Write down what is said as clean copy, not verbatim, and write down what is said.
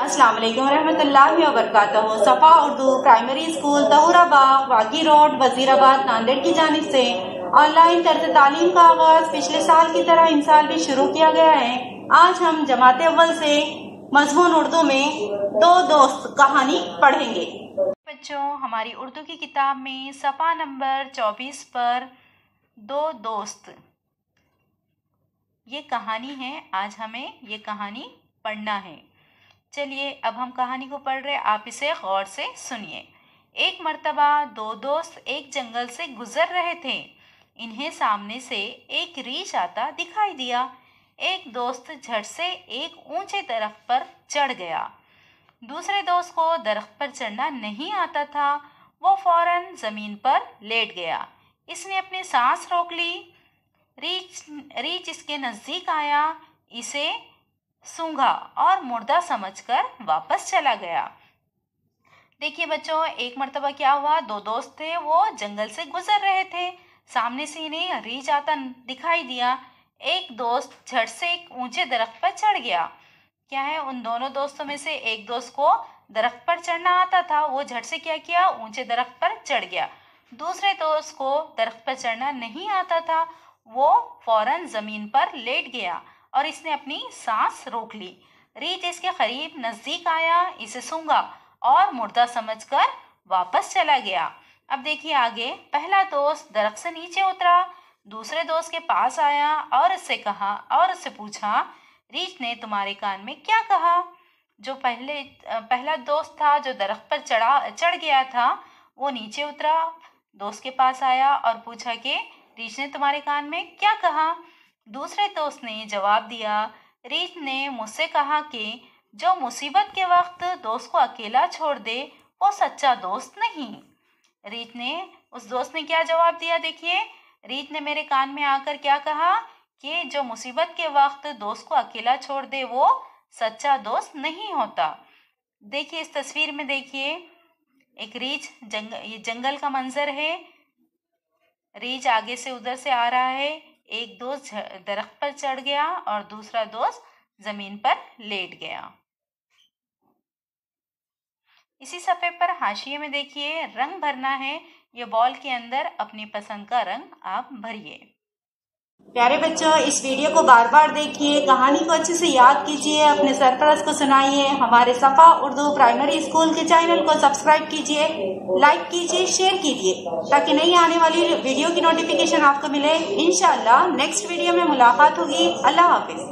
अस्सलाम वालेकुम रहमतुल्लाहि व बरकातहू। सफ़ा Urdu primary school Tahurabagh वागी road Wazirabad Nanded की जानिब से ऑनलाइन तर्ज तालीम का आगाज पिछले साल की तरह इन साल भी शुरू किया गया है। आज हम जमात अव्वल से मजमून उर्दू में दो दोस्त कहानी पढ़ेंगे। बच्चों, हमारी उर्दू की किताब में सफ़ा नंबर 24 पर दो दोस्त ये कहानी है। आज हमें ये कहानी पढ़ना है। चलिए अब हम कहानी को पढ़ रहे, आप इसे गौर से सुनिए। एक मर्तबा दो दोस्त एक जंगल से गुजर रहे थे। इन्हें सामने से एक रीछ आता दिखाई दिया। एक दोस्त झट से एक ऊंचे दरख्त पर चढ़ गया। दूसरे दोस्त को दरख्त पर चढ़ना नहीं आता था। वो फौरन जमीन पर लेट गया। इसने अपनी सांस रोक ली। रीछ इसके नजदीक आया, इसे सूंघा और मुर्दा समझकर वापस चला गया। देखिए बच्चों, एक मर्तबा क्या हुआ, दो दोस्त थे, वो जंगल से गुजर रहे थे। सामने से इन्हें रीछ आता दिखाई दिया। एक दोस्त झट से एक ऊंचे दरख्त पर चढ़ गया। क्या है, उन दोनों दोस्तों में से एक दोस्त को दरख्त पर चढ़ना आता था। वो झट से क्या किया, ऊंचे दरख्त पर चढ़ गया। दूसरे दोस्त को दरख्त पर चढ़ना नहीं आता था। वो फौरन जमीन पर लेट गया और इसने अपनी सांस रोक ली। रीछ इसके करीब नजदीक आया, इसे सूंघा और मुर्दा समझकर वापस चला गया। अब देखिए आगे, पहला दोस्त दरख्त से नीचे उतरा, दूसरे दोस्त के पास आया और उससे पूछा, रीछ ने तुम्हारे कान में क्या कहा? जो पहला दोस्त था, जो दरख्त पर चढ़ गया था, वो नीचे उतरा, दोस्त के पास आया और पूछा कि रीछ ने तुम्हारे कान में क्या कहा? दूसरे दोस्त ने जवाब दिया, रीछ ने मुझसे कहा कि जो मुसीबत के वक्त दोस्त को अकेला छोड़ दे वो सच्चा दोस्त नहीं। उस दोस्त ने क्या जवाब दिया? देखिए, रीछ ने मेरे कान में आकर क्या कहा कि जो मुसीबत के वक्त दोस्त को अकेला छोड़ दे वो सच्चा दोस्त नहीं होता। देखिए इस तस्वीर में, देखिए एक रीछ, ये जंगल का मंजर है। रीछ आगे से उधर से आ रहा है। एक दोस्त दरख्त पर चढ़ गया और दूसरा दोस्त जमीन पर लेट गया। इसी सफ़े पर हाशिए में देखिए रंग भरना है। ये बॉल के अंदर अपनी पसंद का रंग आप भरिए। प्यारे बच्चों, इस वीडियो को बार बार देखिए, कहानी को अच्छे से याद कीजिए, अपने सरपरस्त को सुनाइए। हमारे सफ़ा उर्दू प्राइमरी स्कूल के चैनल को सब्सक्राइब कीजिए, लाइक कीजिए, शेयर कीजिए, ताकि नई आने वाली वीडियो की नोटिफिकेशन आपको मिले। इंशाअल्लाह नेक्स्ट वीडियो में मुलाकात होगी। अल्लाह हाफिज।